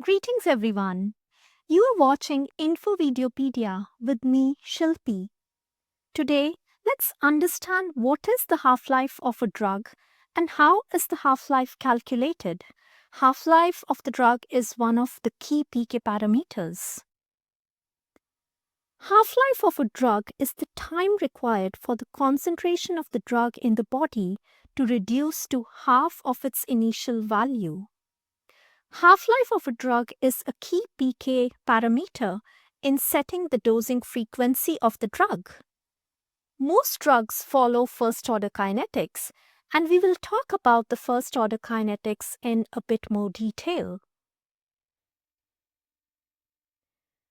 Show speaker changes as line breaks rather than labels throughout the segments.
Greetings everyone. You are watching Infovideopedia with me, Shilpi. Today, let's understand what is the half-life of a drug and how is the half-life calculated. Half-life of the drug is one of the key PK parameters. Half-life of a drug is the time required for the concentration of the drug in the body to reduce to half of its initial value. Half-life of a drug is a key PK parameter in setting the dosing frequency of the drug. Most drugs follow first-order kinetics, and we will talk about the first-order kinetics in a bit more detail.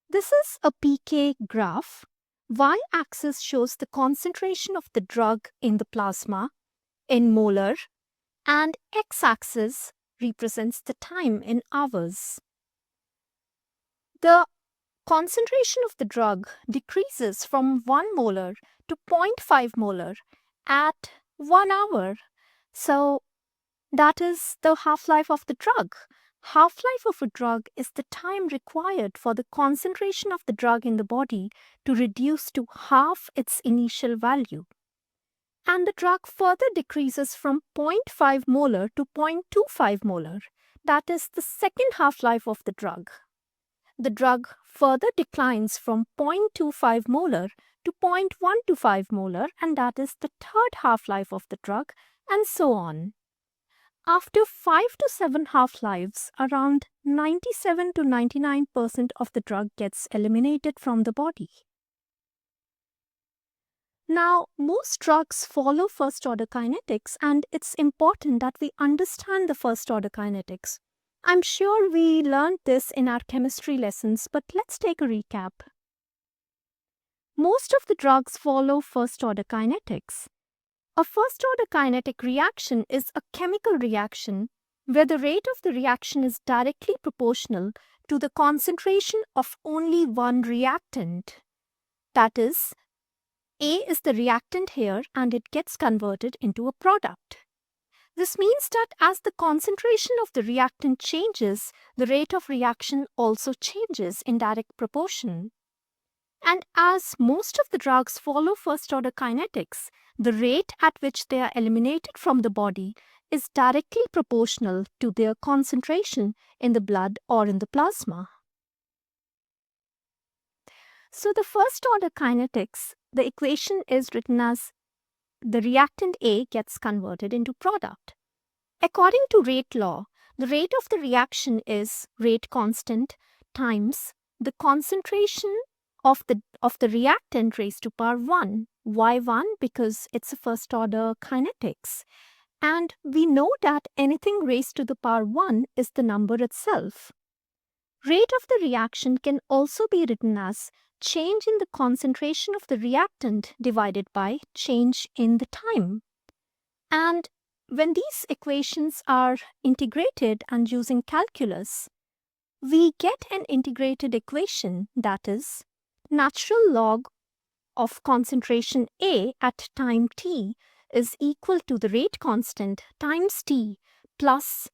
This is a PK graph. Y-axis shows the concentration of the drug in the plasma in molar, and x-axis represents the time in hours. The concentration of the drug decreases from 1 molar to 0.5 molar at 1 hour. So that is the half-life of the drug. Half-life of a drug is the time required for the concentration of the drug in the body to reduce to half its initial value. And the drug further decreases from 0.5 molar to 0.25 molar. That is the second half-life of the drug. The drug further declines from 0.25 molar to 0.125 molar, and that is the third half-life of the drug, and so on. After 5 to 7 half-lives, around 97 to 99% of the drug gets eliminated from the body. Now, most drugs follow first-order kinetics, and it's important that we understand the first-order kinetics. I'm sure we learned this in our chemistry lessons, but let's take a recap. Most of the drugs follow first-order kinetics. A first-order kinetic reaction is a chemical reaction where the rate of the reaction is directly proportional to the concentration of only one reactant. That is, A is the reactant here and it gets converted into a product. This means that as the concentration of the reactant changes, the rate of reaction also changes in direct proportion. And as most of the drugs follow first-order kinetics, the rate at which they are eliminated from the body is directly proportional to their concentration in the blood or in the plasma. So the first-order kinetics, the equation is written as the reactant A gets converted into product. According to rate law, the rate of the reaction is rate constant times the concentration of the reactant raised to power 1. Why 1? Because it's a first order kinetics. And we know that anything raised to the power 1 is the number itself. Rate of the reaction can also be written as change in the concentration of the reactant divided by change in the time. And when these equations are integrated and using calculus, we get an integrated equation that is natural log of concentration A at time t is equal to the rate constant times t plus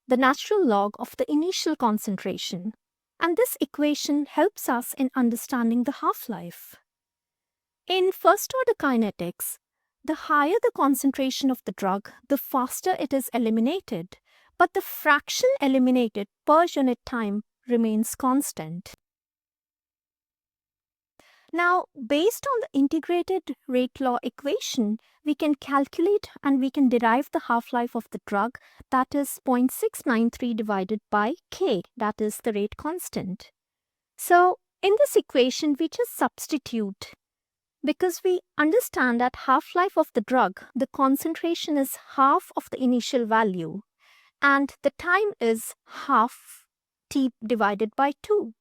the natural log of the initial concentration. And this equation helps us in understanding the half-life. In first-order kinetics, the higher the concentration of the drug, the faster it is eliminated, but the fraction eliminated per unit time remains constant. Now, based on the integrated rate law equation, we can calculate and we can derive the half-life of the drug, that is 0.693 divided by K, that is the rate constant. So, in this equation, we just substitute. Because we understand that half-life of the drug, the concentration is half of the initial value and the time is half t divided by 2.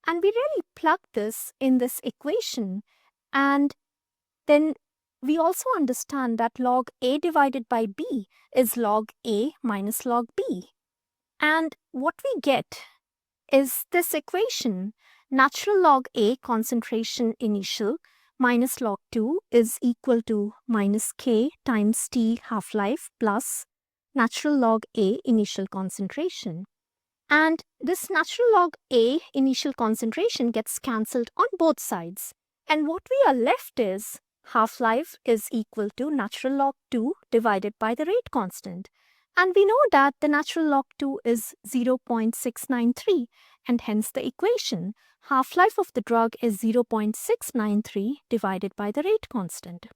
And we really plug this in this equation, and then we also understand that log A divided by B is log A minus log B. And what we get is this equation, natural log A concentration initial minus log 2 is equal to minus K times T half-life plus natural log A initial concentration. And this natural log A initial concentration gets cancelled on both sides. And what we are left is half-life is equal to natural log 2 divided by the rate constant. And we know that the natural log 2 is 0.693, and hence the equation half-life of the drug is 0.693 divided by the rate constant.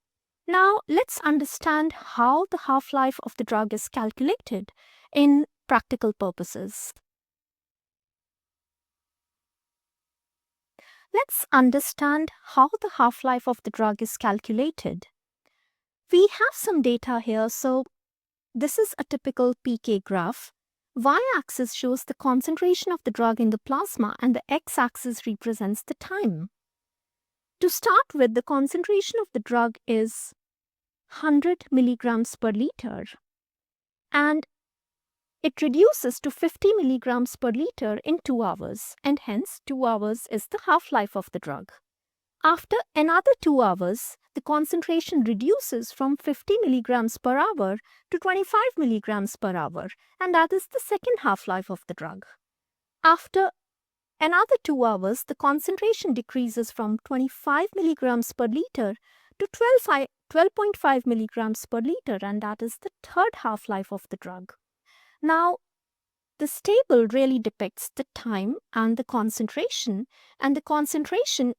Now let's understand how the half-life of the drug is calculated in practical purposes. Let's understand how the half-life of the drug is calculated. We have some data here, so this is a typical PK graph. Y-axis shows the concentration of the drug in the plasma and the x-axis represents the time. To start with, the concentration of the drug is 100 milligrams per liter, and it reduces to 50 milligrams per liter in 2 hours, and hence 2 hours is the half-life of the drug. After another 2 hours, the concentration reduces from 50 milligrams per hour to 25 milligrams per hour, and that is the second half-life of the drug. After another 2 hours, the concentration decreases from 25 milligrams per liter to 12.5 milligrams per liter, and that is the third half-life of the drug. Now, this table really depicts the time and the concentration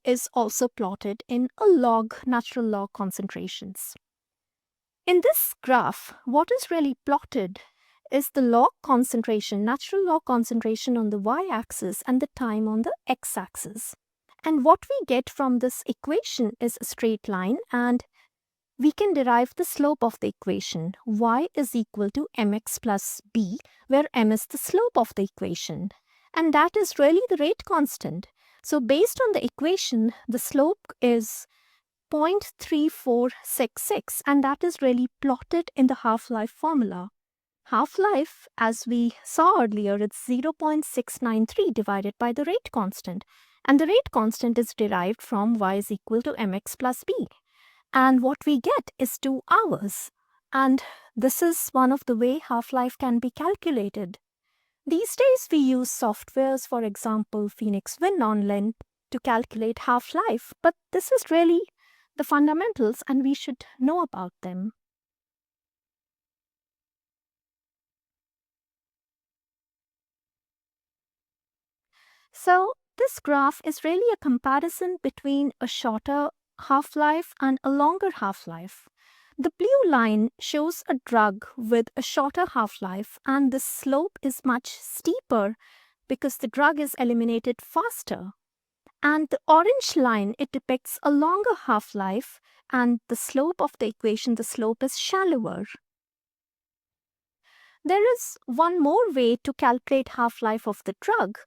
is also plotted in a log, natural log concentrations. In this graph, what is really plotted is the log concentration, natural log concentration on the y-axis and the time on the x-axis. And what we get from this equation is a straight line, and we can derive the slope of the equation. Y is equal to mx plus b, where m is the slope of the equation. And that is really the rate constant. So based on the equation, the slope is 0.3466, and that is really plotted in the half-life formula. Half-life, as we saw earlier, it's 0.693 divided by the rate constant. And the rate constant is derived from y is equal to mx plus b. And what we get is 2 hours. And this is one of the way half-life can be calculated. These days we use softwares, for example, Phoenix Win Online, to calculate half-life, but this is really the fundamentals and we should know about them. So this graph is really a comparison between a shorter half-life and a longer half-life. The blue line shows a drug with a shorter half-life, and the slope is much steeper because the drug is eliminated faster. And the orange line, it depicts a longer half-life, and the slope of the equation, the slope is shallower. There is one more way to calculate half-life of the drug.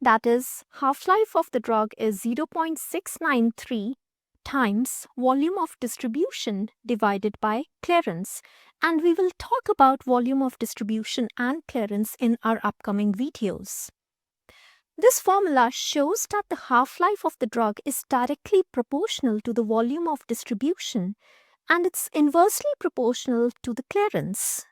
That is, half-life of the drug is 0.693 times volume of distribution divided by clearance. And we will talk about volume of distribution and clearance in our upcoming videos. This formula shows that the half-life of the drug is directly proportional to the volume of distribution, and it's inversely proportional to the clearance.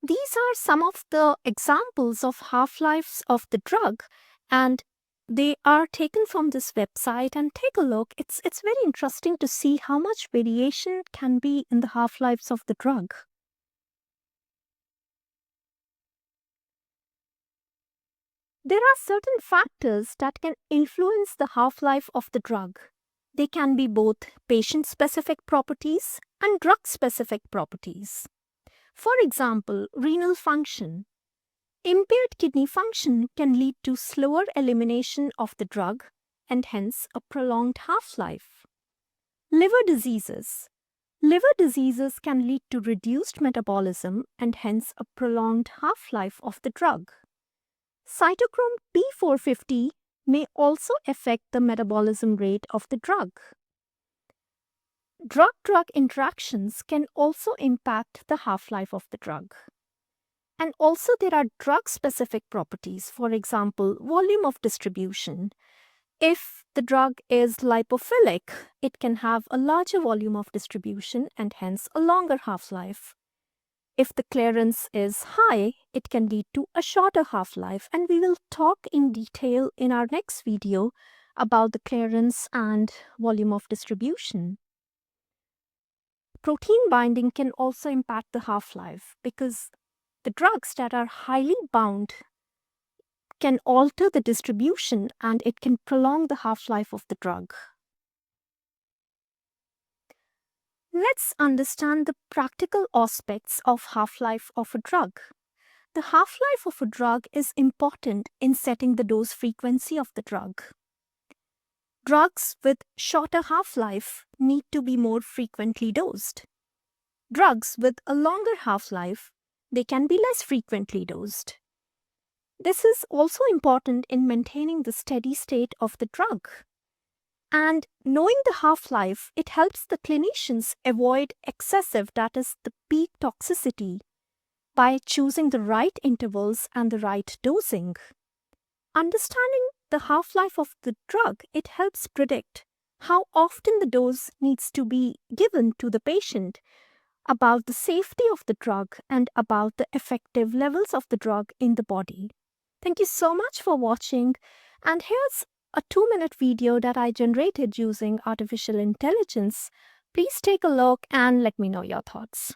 These are some of the examples of half-lives of the drug, and they are taken from this website, and take a look. It's very interesting to see how much variation can be in the half-lives of the drug. There are certain factors that can influence the half-life of the drug. They can be both patient-specific properties and drug-specific properties. For example, renal function. Impaired kidney function can lead to slower elimination of the drug and hence a prolonged half-life. Liver diseases. Liver diseases can lead to reduced metabolism and hence a prolonged half-life of the drug. Cytochrome P450 may also affect the metabolism rate of the drug. Drug-drug interactions can also impact the half-life of the drug. And also there are drug-specific properties, for example, volume of distribution. If the drug is lipophilic, it can have a larger volume of distribution and hence a longer half-life. if the clearance is high, it can lead to a shorter half-life, and we will talk in detail in our next video about the clearance and volume of distribution. Protein binding can also impact the half-life because the drugs that are highly bound can alter the distribution and it can prolong the half-life of the drug. Let's understand the practical aspects of half-life of a drug. The half-life of a drug is important in setting the dose frequency of the drug. Drugs with shorter half-life need to be more frequently dosed. Drugs with a longer half-life, they can be less frequently dosed. This is also important in maintaining the steady state of the drug. And knowing the half-life, it helps the clinicians avoid excessive, that is, the peak toxicity, by choosing the right intervals and the right dosing. Understanding the half-life of the drug, it helps predict how often the dose needs to be given to the patient, about the safety of the drug, and about the effective levels of the drug in the body. Thank you so much for watching, and here's a 2-minute video that I generated using artificial intelligence. Please take a look and let me know your thoughts.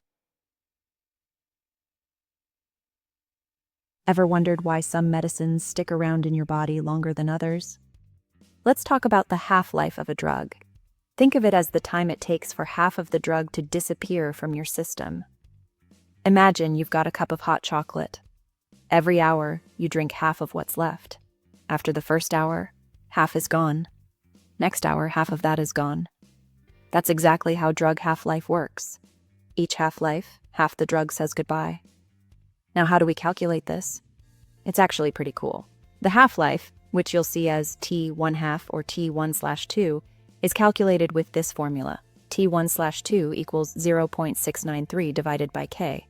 Ever wondered why some medicines stick around in your body longer than others? Let's talk about the half-life of a drug. Think of it as the time it takes for half of the drug to disappear from your system. Imagine you've got a cup of hot chocolate. Every hour, you drink half of what's left. After the first hour, half is gone. Next hour, half of that is gone. That's exactly how drug half-life works. Each half-life, half the drug says goodbye. Now, how do we calculate this? It's actually pretty cool. The half-life, which you'll see as T1/2 or T1/2, is calculated with this formula. T1/2 equals 0.693 divided by K.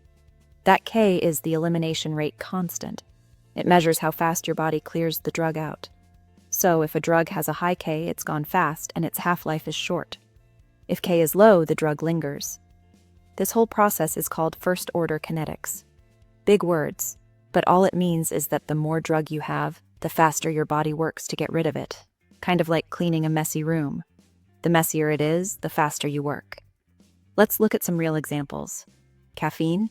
That K is the elimination rate constant. It measures how fast your body clears the drug out. So if a drug has a high K, it's gone fast and its half-life is short. If K is low, the drug lingers. This whole process is called first-order kinetics. Big words, but all it means is that the more drug you have, the faster your body works to get rid of it. Kind of like cleaning a messy room. The messier it is, the faster you work. Let's look at some real examples. Caffeine?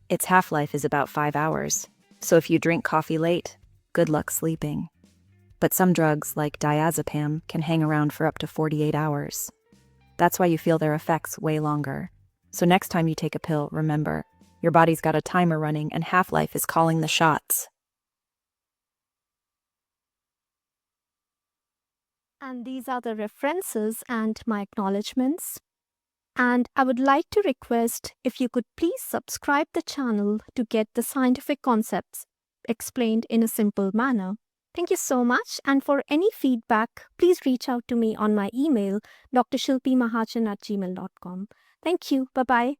Its half-life is about 5 hours, so if you drink coffee late, good luck sleeping. But some drugs, like diazepam, can hang around for up to 48 hours. That's why you feel their effects way longer. So next time you take a pill, remember, your body's got a timer running and half-life is calling the shots.
And these are the references and my acknowledgements. And I would like to request if you could please subscribe the channel to get the scientific concepts explained in a simple manner. Thank you so much, and for any feedback, please reach out to me on my email, drshilpimahajan@gmail.com. Thank you. Bye-bye.